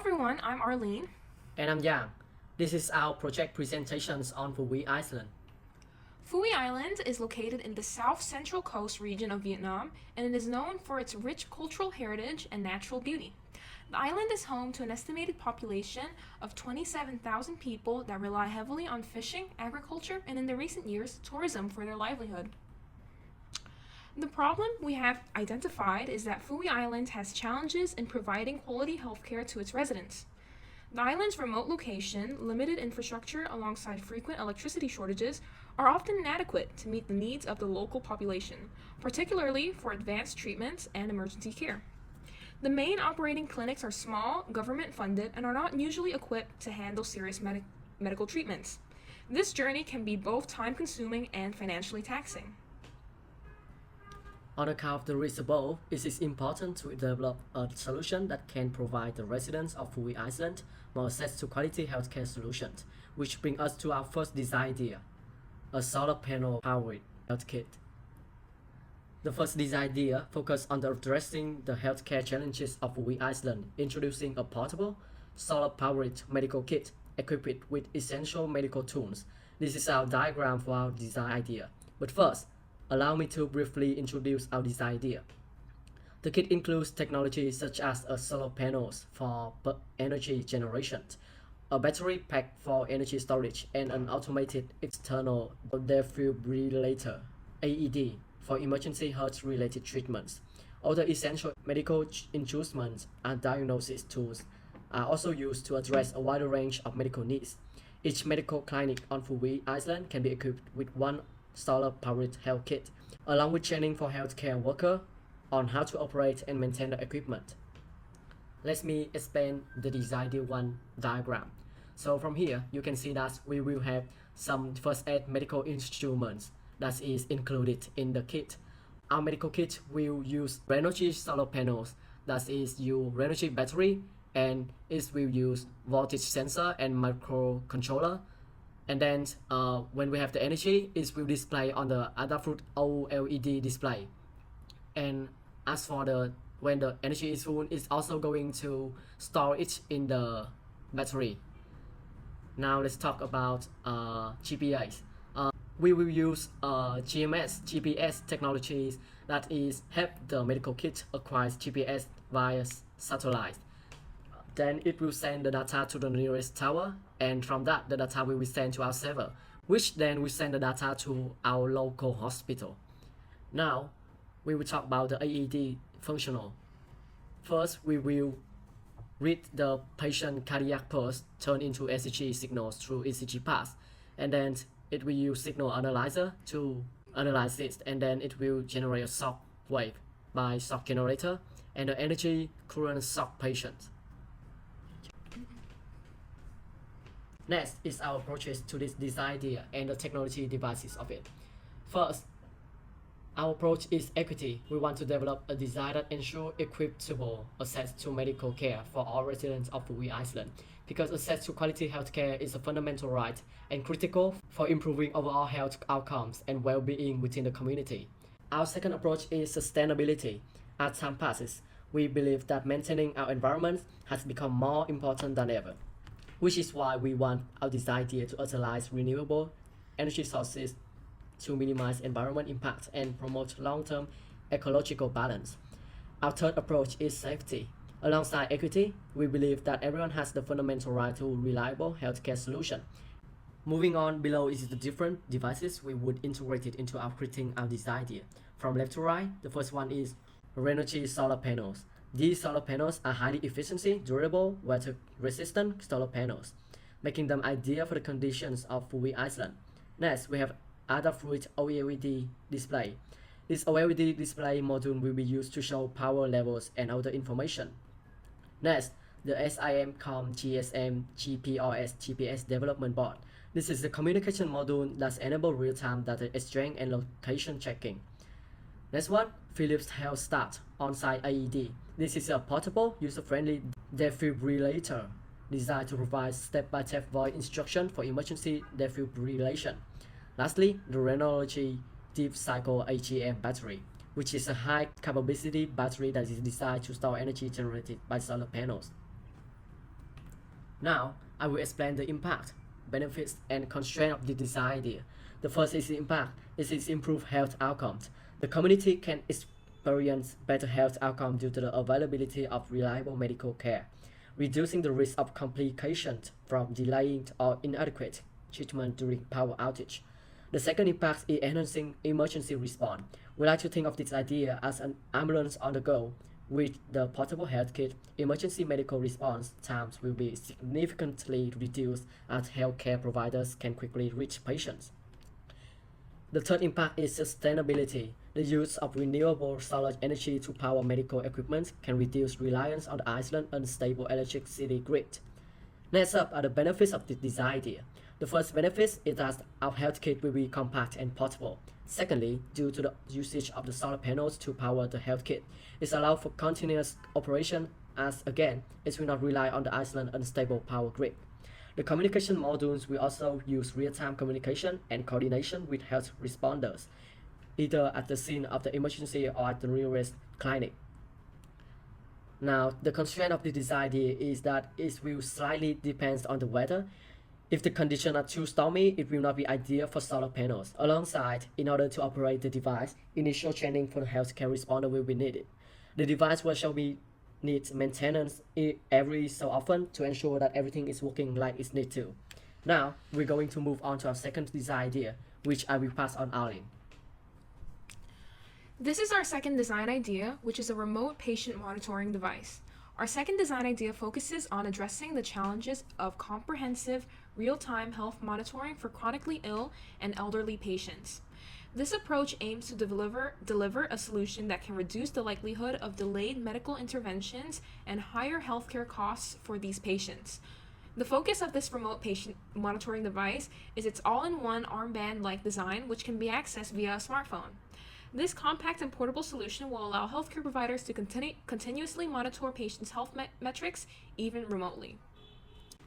everyone, I'm Arlene. And I'm Yang. This is our project presentations on Phu Iceland. Phui Island is located in the south central coast region of Vietnam, and it is known for its rich cultural heritage and natural beauty. The island is home to an estimated population of 27,000 people that rely heavily on fishing, agriculture, and in the recent years, tourism for their livelihood. The problem we have identified is that Phui Island has challenges in providing quality healthcare to its residents. The island's remote location, limited infrastructure, alongside frequent electricity shortages, are often inadequate to meet the needs of the local population, particularly for advanced treatments and emergency care. The main operating clinics are small, government funded, and are not usually equipped to handle serious medical treatments. This journey can be both time consuming and financially taxing. On account of the risks above, it is important to develop a solution that can provide the residents of Phu Iceland more access to quality healthcare solutions, which brings us to our first design idea, a solar panel powered health kit. The first design idea focused on addressing the healthcare challenges of Phu Iceland, introducing a portable, solar powered medical kit equipped with essential medical tools. This is our diagram for our design idea. But first, allow me to briefly introduce our design idea. The kit includes technologies such as a solar panels for energy generation, a battery pack for energy storage, and an automated external defibrillator (AED) for emergency heart-related treatments. Other essential medical instruments and diagnosis tools are also used to address a wider range of medical needs. Each medical clinic on Phu Island can be equipped with one solar-powered health kit, along with training for healthcare workers on how to operate and maintain the equipment. Let me explain the design one diagram. So from here, you can see that we will have some first aid medical instruments that is included in the kit. Our medical kit will use Renogy solar panels, that is use Renogy battery, and it will use voltage sensor and microcontroller. And then when we have the energy, it will display on the Adafruit OLED display. And as for when the energy is full, it's also going to store it in the battery. Now let's talk about GPS. We will use GPS technologies that is help the medical kit acquire GPS via satellite. Then it will send the data to the nearest tower, and from that the data will be sent to our server, which then will send the data to our local hospital. Now we will talk about the AED functional. First, we will read the patient cardiac pulse turn into ECG signals through ECG path, and then it will use signal analyzer to analyze it, and then it will generate a shock wave by shock generator and the energy current shock patient. Next is our approach to this design idea and the technology devices of it. First, our approach is equity. We want to develop a design that ensures equitable access to medical care for all residents of Phu Iceland, because access to quality healthcare is a fundamental right and critical for improving overall health outcomes and well-being within the community. Our second approach is sustainability. As time passes, we believe that maintaining our environment has become more important than ever, which is why we want our design idea to utilize renewable energy sources to minimize environment impact and promote long-term ecological balance. Our third approach is safety. Alongside equity, we believe that everyone has the fundamental right to reliable healthcare solution. Moving on, below is the different devices we would integrate it into creating our design idea. From left to right, the first one is Renogy solar panels. These solar panels are highly efficient, durable, water-resistant solar panels, making them ideal for the conditions of Phu Iceland. Next, we have Adafruit OLED display. This OLED display module will be used to show power levels and other information. Next, the SIM-COM GSM GPRS GPS development board. This is a communication module that enables real-time data exchange and location tracking. Next one, Philips Health Start on-site AED. This is a portable, user-friendly defibrillator designed to provide step-by-step voice instruction for emergency defibrillation. Lastly, the Renogy Deep Cycle AGM battery, which is a high-capacity battery that is designed to store energy generated by solar panels. Now, I will explain the impact, benefits, and constraint of the design idea. The first is the impact. It is improved health outcomes. The community can experience better health outcomes due to the availability of reliable medical care, reducing the risk of complications from delayed or inadequate treatment during power outage. The second impact is enhancing emergency response. We like to think of this idea as an ambulance on the go. With the portable health kit, emergency medical response times will be significantly reduced as healthcare providers can quickly reach patients. The third impact is sustainability. The use of renewable solar energy to power medical equipment can reduce reliance on the Iceland's unstable electricity grid. Next up are the benefits of the design idea. The first benefit is that our health kit will be compact and portable. Secondly, due to the usage of the solar panels to power the health kit, it allows for continuous operation as again, it will not rely on the Iceland unstable power grid. The communication modules will also use real-time communication and coordination with health responders, either at the scene of the emergency or at the nearest clinic. Now, the constraint of the design idea is that it will slightly depend on the weather. If the conditions are too stormy, it will not be ideal for solar panels. Alongside, in order to operate the device, initial training for the healthcare responder will be needed. The device will shall be needs maintenance every so often to ensure that everything is working like it needs to. Now, we're going to move on to our second design idea, which I will pass on Arlene. This is our second design idea, which is a remote patient monitoring device. Our second design idea focuses on addressing the challenges of comprehensive, real-time health monitoring for chronically ill and elderly patients. This approach aims to deliver a solution that can reduce the likelihood of delayed medical interventions and higher healthcare costs for these patients. The focus of this remote patient monitoring device is its all-in-one armband-like design, which can be accessed via a smartphone. This compact and portable solution will allow healthcare providers to continuously monitor patients' health metrics, even remotely.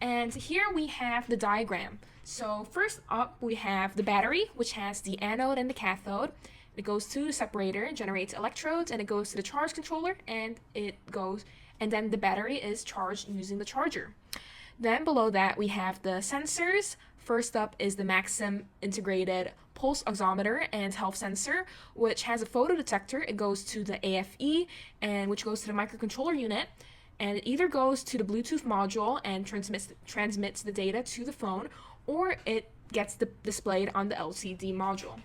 And here we have the diagram. So first up, we have the battery, which has the anode and the cathode. It goes to the separator, generates electrodes, and it goes to the charge controller, and then the battery is charged using the charger. Then below that, we have the sensors. First up is the Maxim integrated pulse oximeter and health sensor, which has a photo detector. It goes to the AFE, and which goes to the microcontroller unit, and it either goes to the Bluetooth module and transmits the data to the phone, or it gets displayed on the LCD module.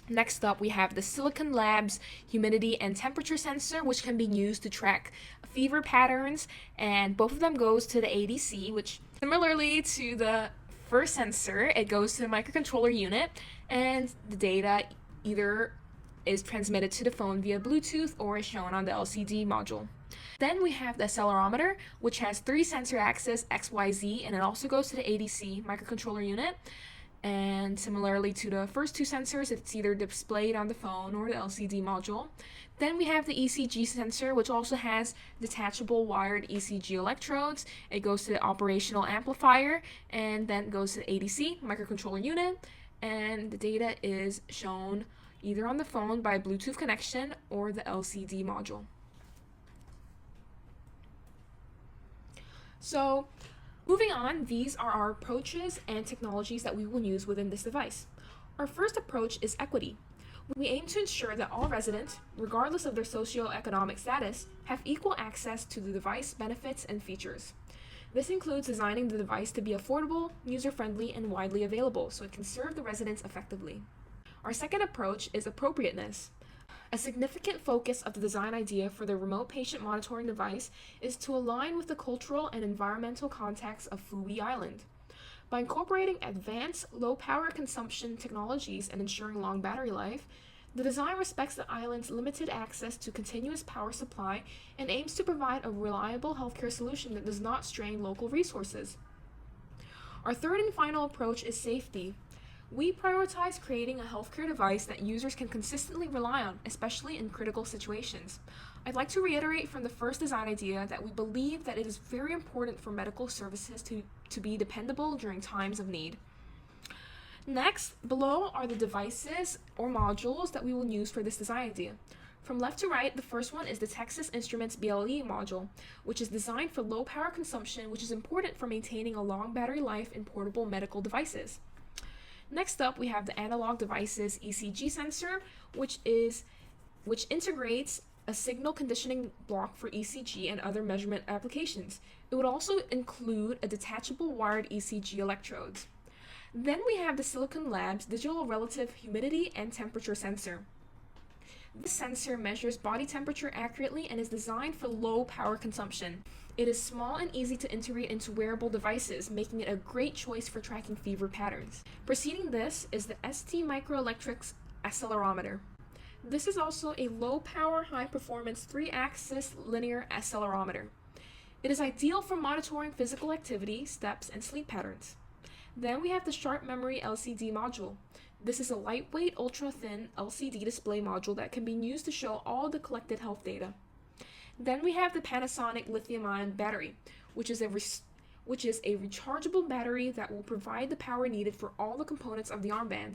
Next up, we have the Silicon Labs humidity and temperature sensor, which can be used to track fever patterns, and both of them goes to the ADC, which similarly to the first sensor, it goes to the microcontroller unit, and the data either is transmitted to the phone via Bluetooth or is shown on the LCD module. Then we have the accelerometer, which has 3 sensor axes, X, Y, Z, and it also goes to the ADC microcontroller unit. And similarly to the first 2 sensors, it's either displayed on the phone or the LCD module. Then we have the ECG sensor, which also has detachable wired ECG electrodes. It goes to the operational amplifier and then goes to the ADC microcontroller unit. And the data is shown either on the phone by Bluetooth connection or the LCD module. So, moving on, these are our approaches and technologies that we will use within this device. Our first approach is equity. We aim to ensure that all residents, regardless of their socioeconomic status, have equal access to the device benefits and features. This includes designing the device to be affordable, user-friendly, and widely available so it can serve the residents effectively. Our second approach is appropriateness. A significant focus of the design idea for the remote patient monitoring device is to align with the cultural and environmental context of Fui Island. By incorporating advanced low-power consumption technologies and ensuring long battery life, the design respects the island's limited access to continuous power supply and aims to provide a reliable healthcare solution that does not strain local resources. Our third and final approach is safety. We prioritize creating a healthcare device that users can consistently rely on, especially in critical situations. I'd like to reiterate from the first design idea that we believe that it is very important for medical services to be dependable during times of need. Next, below are the devices or modules that we will use for this design idea. From left to right, the first one is the Texas Instruments BLE module, which is designed for low power consumption, which is important for maintaining a long battery life in portable medical devices. Next up, we have the Analog Devices ECG sensor, which integrates a signal conditioning block for ECG and other measurement applications. It would also include a detachable wired ECG electrodes. Then we have the Silicon Labs Digital Relative Humidity and Temperature sensor. This sensor measures body temperature accurately and is designed for low power consumption. It is small and easy to integrate into wearable devices, making it a great choice for tracking fever patterns. Preceding this is the ST Microelectronics accelerometer. This is also a low-power, high-performance 3-axis linear accelerometer. It is ideal for monitoring physical activity, steps, and sleep patterns. Then we have the Sharp Memory LCD module. This is a lightweight, ultra-thin LCD display module that can be used to show all the collected health data. Then we have the Panasonic lithium-ion battery, which is a rechargeable battery that will provide the power needed for all the components of the armband.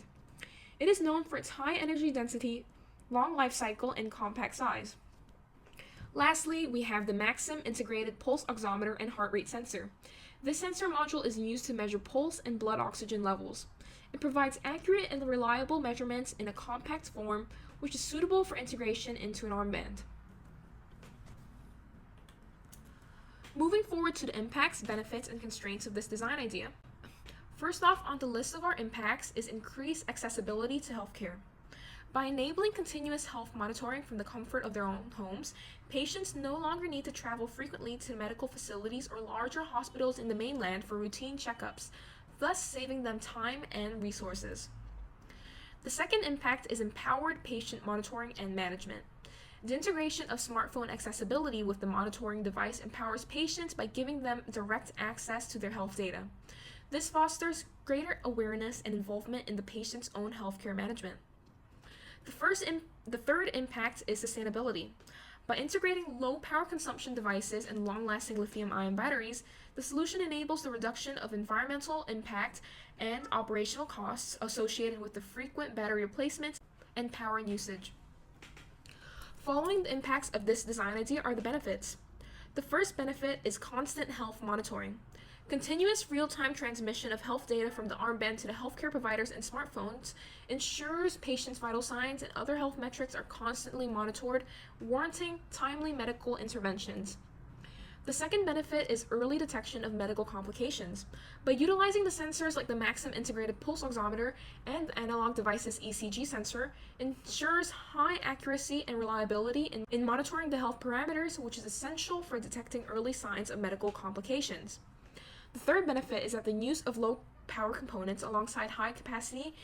It is known for its high energy density, long life cycle, and compact size. Lastly, we have the Maxim integrated pulse oximeter and heart rate sensor. This sensor module is used to measure pulse and blood oxygen levels. It provides accurate and reliable measurements in a compact form, which is suitable for integration into an armband. Moving forward to the impacts, benefits, and constraints of this design idea. First off on the list of our impacts is increased accessibility to healthcare. By enabling continuous health monitoring from the comfort of their own homes, patients no longer need to travel frequently to medical facilities or larger hospitals in the mainland for routine checkups, thus saving them time and resources. The second impact is empowered patient monitoring and management. The integration of smartphone accessibility with the monitoring device empowers patients by giving them direct access to their health data. This fosters greater awareness and involvement in the patient's own healthcare management. The third impact is sustainability. By integrating low power consumption devices and long-lasting lithium-ion batteries, the solution enables the reduction of environmental impact and operational costs associated with the frequent battery replacements and power usage. Following the impacts of this design idea are the benefits. The first benefit is constant health monitoring. Continuous real-time transmission of health data from the armband to the healthcare providers and smartphones ensures patients' vital signs and other health metrics are constantly monitored, warranting timely medical interventions. The second benefit is early detection of medical complications. By utilizing the sensors like the Maxim integrated pulse oximeter and the Analog Devices ECG sensor, ensures high accuracy and reliability in monitoring the health parameters, which is essential for detecting early signs of medical complications. The third benefit is that the use of low power components alongside high capacity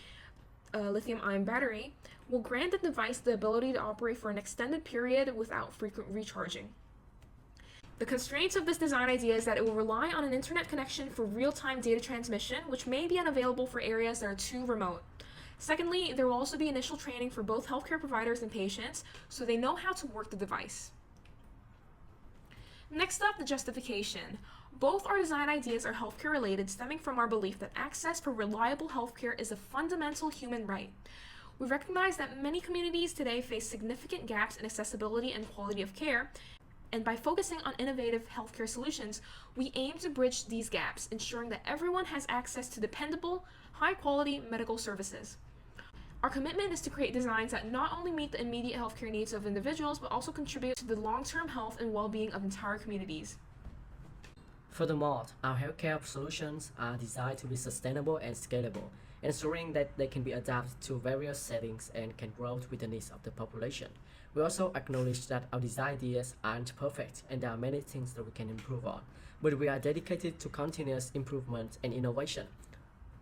lithium-ion battery will grant the device the ability to operate for an extended period without frequent recharging. The constraints of this design idea is that it will rely on an internet connection for real-time data transmission, which may be unavailable for areas that are too remote. Secondly, there will also be initial training for both healthcare providers and patients so they know how to work the device. Next up, the justification. Both our design ideas are healthcare related, stemming from our belief that access for reliable healthcare is a fundamental human right. We recognize that many communities today face significant gaps in accessibility and quality of care, and by focusing on innovative healthcare solutions, we aim to bridge these gaps, ensuring that everyone has access to dependable, high-quality medical services. Our commitment is to create designs that not only meet the immediate healthcare needs of individuals, but also contribute to the long-term health and well-being of entire communities. Furthermore, our healthcare solutions are designed to be sustainable and scalable, ensuring that they can be adapted to various settings and can grow with the needs of the population. We also acknowledge that our design ideas aren't perfect and there are many things that we can improve on, but we are dedicated to continuous improvement and innovation.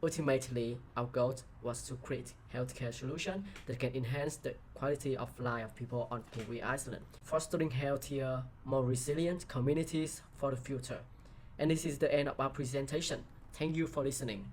Ultimately, our goal was to create healthcare solutions that can enhance the quality of life of people on Hawaii Island, fostering healthier, more resilient communities for the future. And this is the end of our presentation. Thank you for listening.